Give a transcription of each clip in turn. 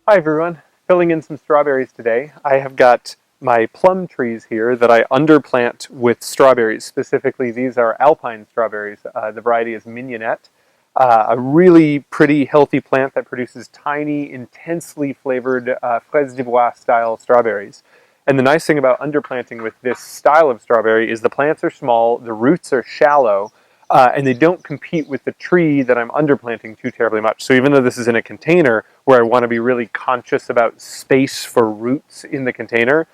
Hi everyone, filling in some strawberries today. I have got my plum trees here that I underplant with strawberries. Specifically, these are alpine strawberries. The variety is mignonette. A really pretty, healthy plant that produces tiny, intensely flavored fraise des bois style strawberries. And the nice thing about underplanting with this style of strawberry is the plants are small, the roots are shallow, and they don't compete with the tree that I'm underplanting too terribly much. So even though this is in a container where I want to be really conscious about space for roots in the container,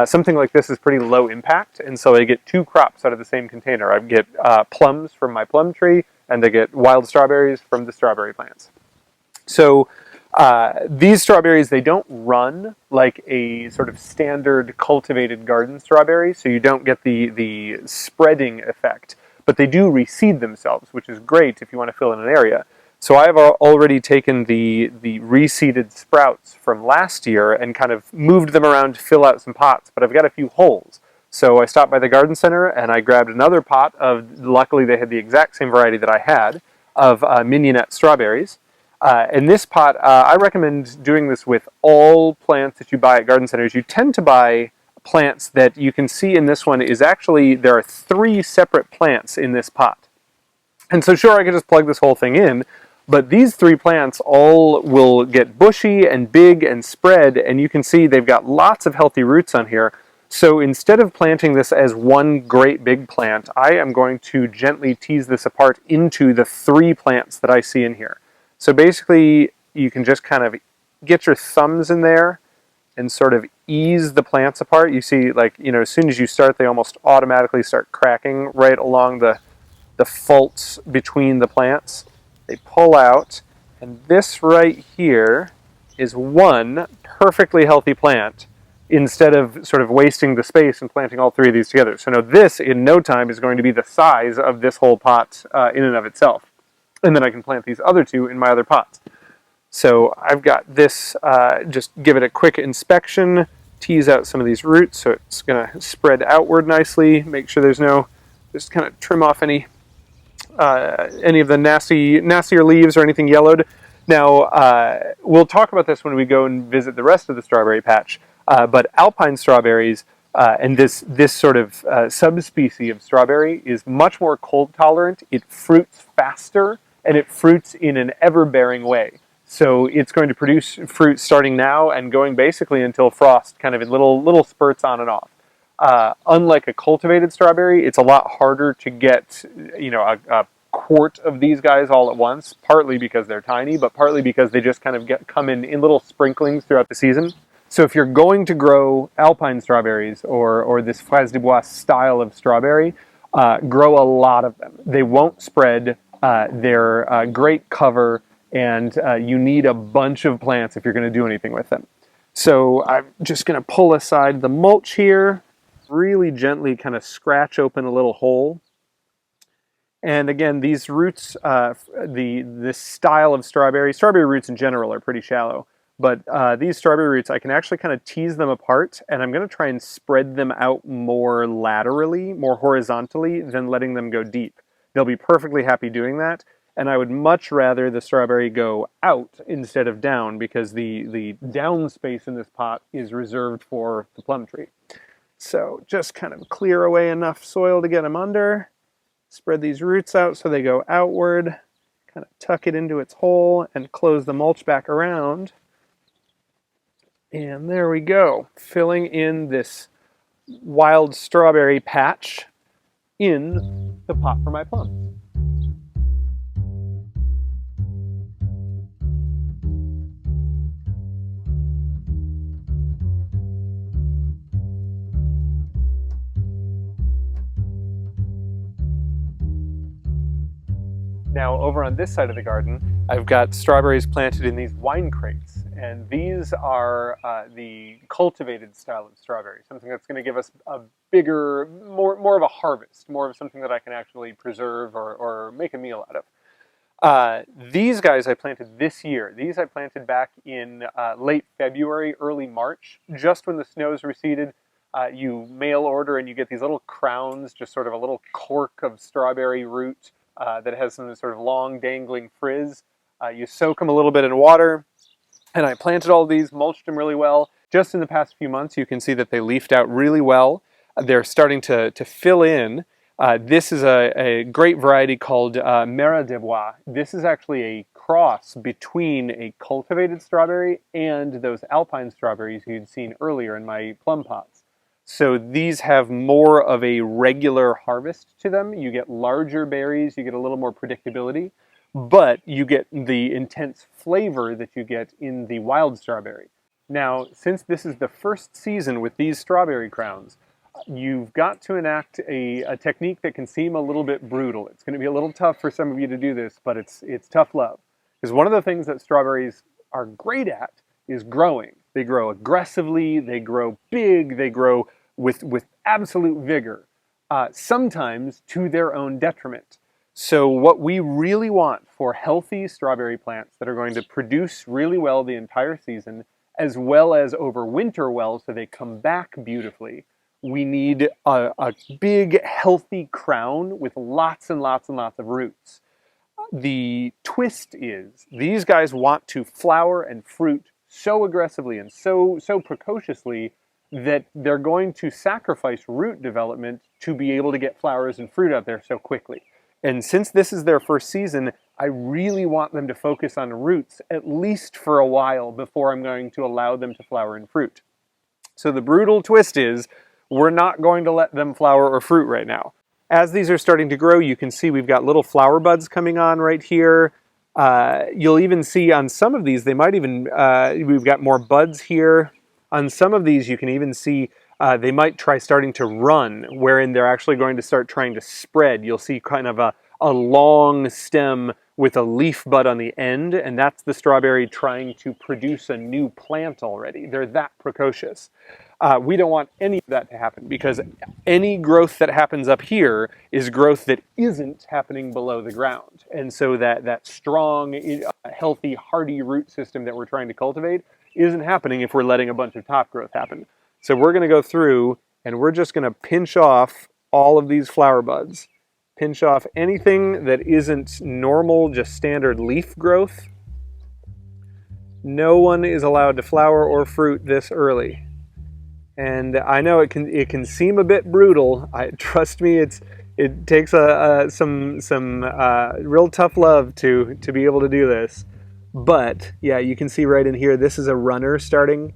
something like this is pretty low impact, and so I get two crops out of the same container. I get plums from my plum tree, and I get wild strawberries from the strawberry plants. So these strawberries, they don't run like a sort of standard cultivated garden strawberry, so you don't get the spreading effect, but they do reseed themselves, which is great if you want to fill in an area. So I have already taken the reseeded sprouts from last year and kind of moved them around to fill out some pots, but I've got a few holes. So I stopped by the garden center and I grabbed another pot of, luckily they had the exact same variety that I had, of mignonette strawberries. In this pot, I recommend doing this with all plants that you buy at garden centers. You tend to buy plants that you can see in this one is actually, there are 3 separate plants in this pot. And so sure, I could just plug this whole thing in, but these 3 plants all will get bushy and big and spread, and you can see they've got lots of healthy roots on here. So instead of planting this as one great big plant, I am going to gently tease this apart into the 3 plants that I see in here. So basically, you can just kind of get your thumbs in there and sort of ease the plants apart. You see, like, as soon as you start, they almost automatically start cracking right along the faults between the plants. They pull out, and this right here is one perfectly healthy plant instead of sort of wasting the space and planting all 3 of these together. So now this, in no time, is going to be the size of this whole pot in and of itself. And then I can plant these other 2 in my other pots. So I've got this, just give it a quick inspection, tease out some of these roots so it's going to spread outward nicely, make sure there's no, just kind of trim off any of the nastier leaves or anything yellowed. Now, we'll talk about this when we go and visit the rest of the strawberry patch, but alpine strawberries and this sort of subspecies of strawberry is much more cold tolerant. It fruits faster, and it fruits in an ever-bearing way. So it's going to produce fruit starting now and going basically until frost, kind of in little spurts on and off. Unlike a cultivated strawberry, it's a lot harder to get, a quart of these guys all at once, partly because they're tiny, but partly because they just kind of come in little sprinklings throughout the season. So if you're going to grow alpine strawberries or this fraise des bois style of strawberry, grow a lot of them. They won't spread. They're great cover, and you need a bunch of plants if you're going to do anything with them. So I'm just going to pull aside the mulch here, really gently kind of scratch open a little hole. And again, these roots, this style of strawberry roots in general are pretty shallow, but these strawberry roots, I can actually kind of tease them apart, and I'm going to try and spread them out more laterally, more horizontally, than letting them go deep. They'll be perfectly happy doing that, and I would much rather the strawberry go out instead of down, because the down space in this pot is reserved for the plum tree. So just kind of clear away enough soil to get them under, spread these roots out so they go outward, kind of tuck it into its hole, and close the mulch back around. And there we go, filling in this wild strawberry patch in the pot for my plums. Now, over on this side of the garden, I've got strawberries planted in these wine crates, and these are the cultivated style of strawberry, something that's going to give us a bigger, more of a harvest, more of something that I can actually preserve or make a meal out of. These guys I planted this year. These I planted back in late February, early March, just when the snows receded. You mail order and you get these little crowns, just sort of a little cork of strawberry root that has some sort of long dangling frizz. You soak them a little bit in water, And I planted all these, mulched them really well. Just in the past few months, you can see that they leafed out really well. They're starting to fill in. This is a great variety called Mera de Bois. This is actually a cross between a cultivated strawberry and those alpine strawberries you'd seen earlier in my plum pots. So these have more of a regular harvest to them. You get larger berries, you get a little more predictability, but you get the intense flavor that you get in the wild strawberry. Now, since this is the first season with these strawberry crowns, you've got to enact a technique that can seem a little bit brutal. It's going to be a little tough for some of you to do this, but it's tough love. Because one of the things that strawberries are great at is growing. They grow aggressively, they grow big, they grow with absolute vigor, sometimes to their own detriment. So what we really want for healthy strawberry plants that are going to produce really well the entire season, as well as overwinter well so they come back beautifully, we need a big, healthy crown with lots and lots and lots of roots. The twist is these guys want to flower and fruit so aggressively and so precociously that they're going to sacrifice root development to be able to get flowers and fruit out there so quickly. And since this is their first season, I really want them to focus on roots at least for a while before I'm going to allow them to flower and fruit. So the brutal twist is we're not going to let them flower or fruit right now. As these are starting to grow, you can see we've got little flower buds coming on right here. You'll even see on some of these, they might even, we've got more buds here. On some of these, you can even see they might try starting to run, wherein they're actually going to start trying to spread. You'll see kind of a long stem with a leaf bud on the end, and that's the strawberry trying to produce a new plant already. They're that precocious. We don't want any of that to happen because any growth that happens up here is growth that isn't happening below the ground. And so that strong, healthy, hardy root system that we're trying to cultivate isn't happening if we're letting a bunch of top growth happen. So we're going to go through and we're just going to pinch off all of these flower buds. Pinch off anything that isn't normal, just standard leaf growth. No one is allowed to flower or fruit this early. And I know it can seem a bit brutal. Trust me, it takes some real tough love to be able to do this. But yeah, you can see right in here, this is a runner starting.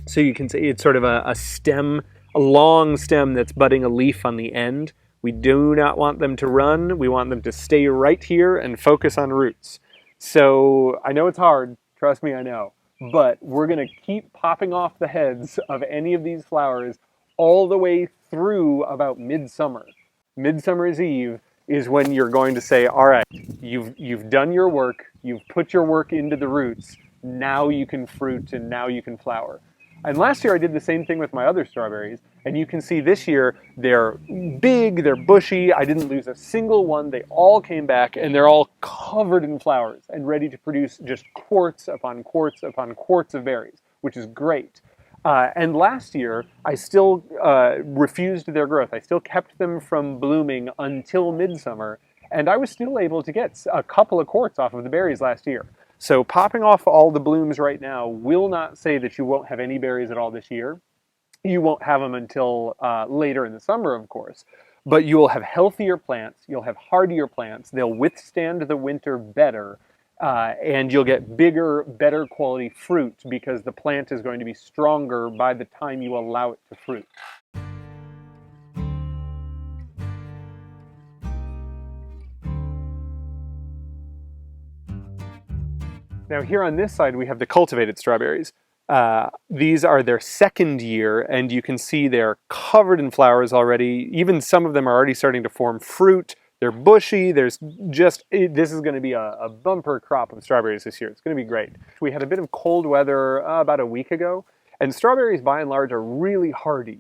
So you can see it's sort of a stem, a long stem that's budding a leaf on the end. We do not want them to run. We want them to stay right here and focus on roots. So I know it's hard. Trust me, I know. But we're going to keep popping off the heads of any of these flowers all the way through about midsummer. Midsummer's Eve is when you're going to say, all right, you've done your work, you've put your work into the roots, now you can fruit and now you can flower. And last year I did the same thing with my other strawberries, and you can see this year they're big, they're bushy, I didn't lose a single one, they all came back, and they're all covered in flowers and ready to produce just quarts upon quarts upon quarts of berries, which is great. And last year, I still refused their growth. I still kept them from blooming until midsummer, and I was still able to get a couple of quarts off of the berries last year. So popping off all the blooms right now will not say that you won't have any berries at all this year. You won't have them until later in the summer, of course. But you will have healthier plants, you'll have hardier plants, they'll withstand the winter better, and you'll get bigger, better quality fruit because the plant is going to be stronger by the time you allow it to fruit. Now here on this side we have the cultivated strawberries. These are their second year, and you can see they're covered in flowers already. Even some of them are already starting to form fruit. They're bushy. This is going to be a bumper crop of strawberries this year. It's going to be great. We had a bit of cold weather about a week ago, and strawberries by and large are really hardy.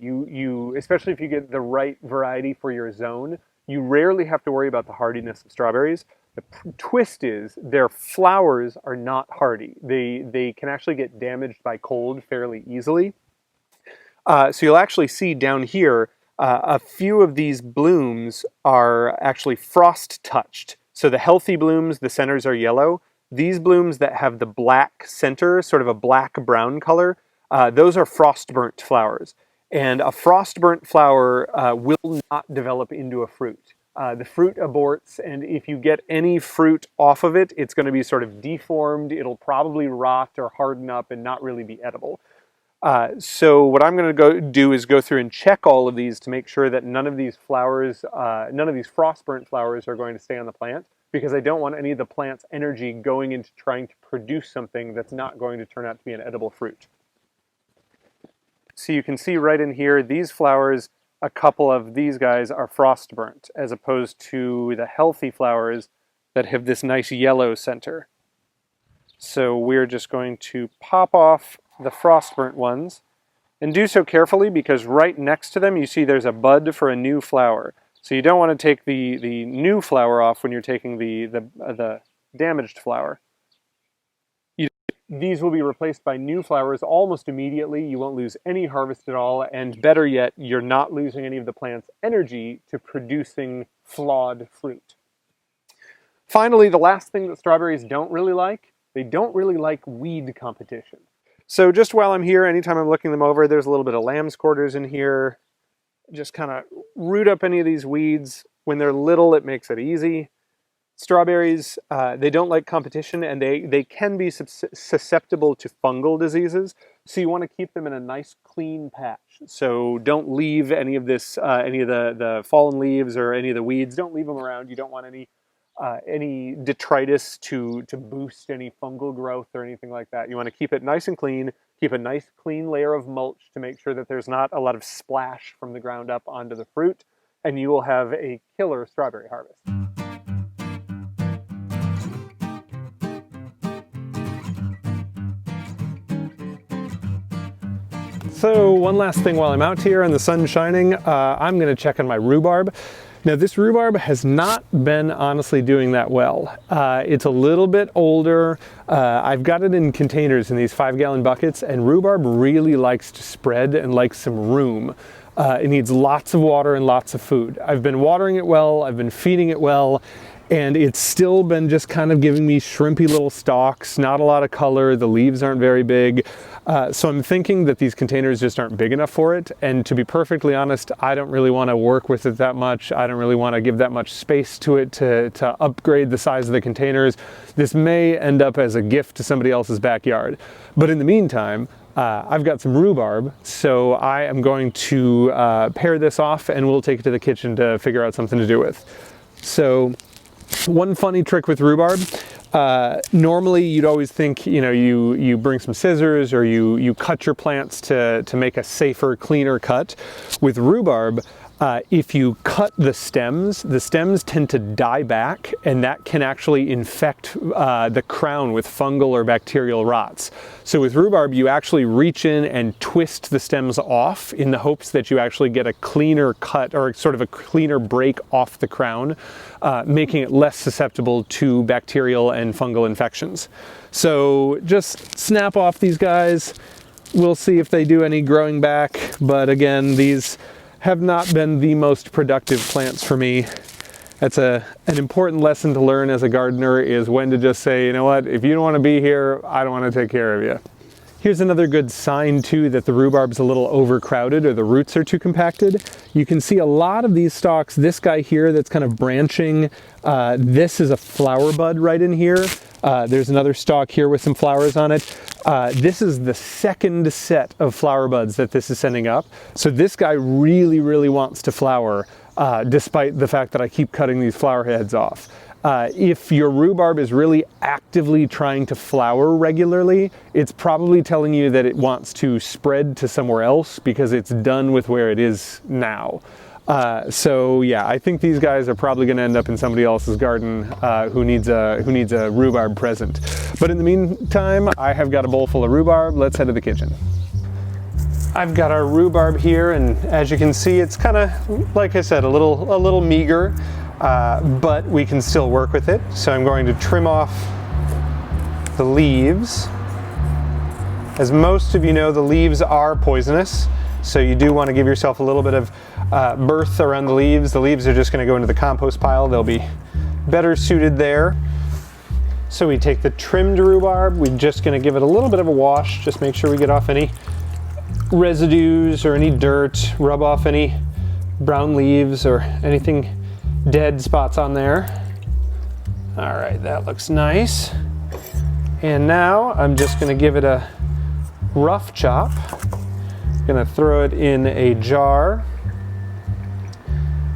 Especially if you get the right variety for your zone, you rarely have to worry about the hardiness of strawberries. The twist is their flowers are not hardy. They can actually get damaged by cold fairly easily. So you'll actually see down here, a few of these blooms are actually frost touched. So the healthy blooms, the centers are yellow. These blooms that have the black center, sort of a black-brown color, those are frost-burnt flowers. And a frost-burnt flower will not develop into a fruit. The fruit aborts, and if you get any fruit off of it, it's going to be sort of deformed. It'll probably rot or harden up and not really be edible. So what I'm going to do is go through and check all of these to make sure that none of these flowers, none of these frost-burnt flowers are going to stay on the plant, because I don't want any of the plant's energy going into trying to produce something that's not going to turn out to be an edible fruit. So you can see right in here, these flowers, a couple of these guys are frost-burnt, as opposed to the healthy flowers that have this nice yellow center. So we're just going to pop off the frost-burnt ones, and do so carefully, because right next to them you see there's a bud for a new flower. So you don't want to take the new flower off when you're taking the damaged flower. These will be replaced by new flowers almost immediately. You won't lose any harvest at all, and better yet, you're not losing any of the plant's energy to producing flawed fruit. Finally, the last thing that strawberries don't really like, they don't really like weed competition. So just while I'm here, anytime I'm looking them over, there's a little bit of lamb's quarters in here. Just kind of root up any of these weeds. When they're little, it makes it easy. Strawberries, they don't like competition, and they can be susceptible to fungal diseases. So you want to keep them in a nice clean patch. So don't leave any of this, any of the fallen leaves or any of the weeds. Don't leave them around. You don't want any detritus to boost any fungal growth or anything like that. You want to keep it nice and clean, keep a nice clean layer of mulch to make sure that there's not a lot of splash from the ground up onto the fruit, and you will have a killer strawberry harvest. So one last thing while I'm out here and the sun's shining, I'm going to check on my rhubarb. Now this rhubarb has not been honestly doing that well. It's a little bit older. I've got it in containers in these 5-gallon buckets, and rhubarb really likes to spread and likes some room. It needs lots of water and lots of food. I've been watering it well, I've been feeding it well, and it's still been just kind of giving me shrimpy little stalks, not a lot of color, the leaves aren't very big. So I'm thinking that these containers just aren't big enough for it, and to be perfectly honest, I don't really want to work with it that much. I don't really want to give that much space to it to upgrade the size of the containers. This may end up as a gift to somebody else's backyard. But in the meantime, I've got some rhubarb, so I am going to pare this off, and we'll take it to the kitchen to figure out something to do with. So one funny trick with rhubarb, normally you'd always think, you know, you bring some scissors or you cut your plants to make a safer, cleaner cut. With rhubarb, if you cut the stems tend to die back, and that can actually infect the crown with fungal or bacterial rots. So with rhubarb, you actually reach in and twist the stems off in the hopes that you actually get a cleaner cut or sort of a cleaner break off the crown, making it less susceptible to bacterial and fungal infections. So just snap off these guys. We'll see if they do any growing back, but again, these have not been the most productive plants for me. That's an important lesson to learn as a gardener, is when to just say, you know what, if you don't want to be here, I don't want to take care of you. Here's another good sign too that the rhubarb's a little overcrowded or the roots are too compacted. You can see a lot of these stalks, this guy here that's kind of branching, this is a flower bud right in here. There's another stalk here with some flowers on it. This is the second set of flower buds that this is sending up. So this guy really, really wants to flower, despite the fact that I keep cutting these flower heads off. If your rhubarb is really actively trying to flower regularly, it's probably telling you that it wants to spread to somewhere else because it's done with where it is now. So yeah, I think these guys are probably going to end up in somebody else's garden who needs a rhubarb present. But in the meantime, I have got a bowl full of rhubarb. Let's head to the kitchen. I've got our rhubarb here, and as you can see, it's kind of, like I said, a little meager, but we can still work with it. So I'm going to trim off the leaves. As most of you know, the leaves are poisonous, so you do want to give yourself a little bit of berth around the leaves. The leaves are just going to go into the compost pile. They'll be better suited there. So we take the trimmed rhubarb, we're just gonna give it a little bit of a wash, just make sure we get off any residues or any dirt, rub off any brown leaves or anything dead spots on there. All right, that looks nice. And now I'm just gonna give it a rough chop. Gonna throw it in a jar.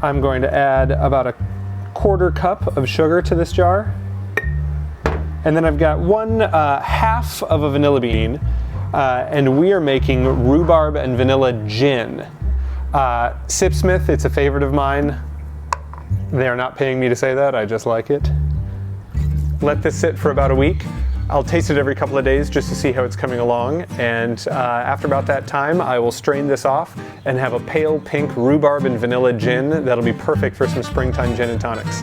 I'm going to add about a 1/4 cup of sugar to this jar. And then I've got 1/2 of a vanilla bean, and we are making rhubarb and vanilla gin. Sipsmith, it's a favorite of mine. They are not paying me to say that, I just like it. Let this sit for about a week. I'll taste it every couple of days just to see how it's coming along, and after about that time I will strain this off and have a pale pink rhubarb and vanilla gin that'll be perfect for some springtime gin and tonics.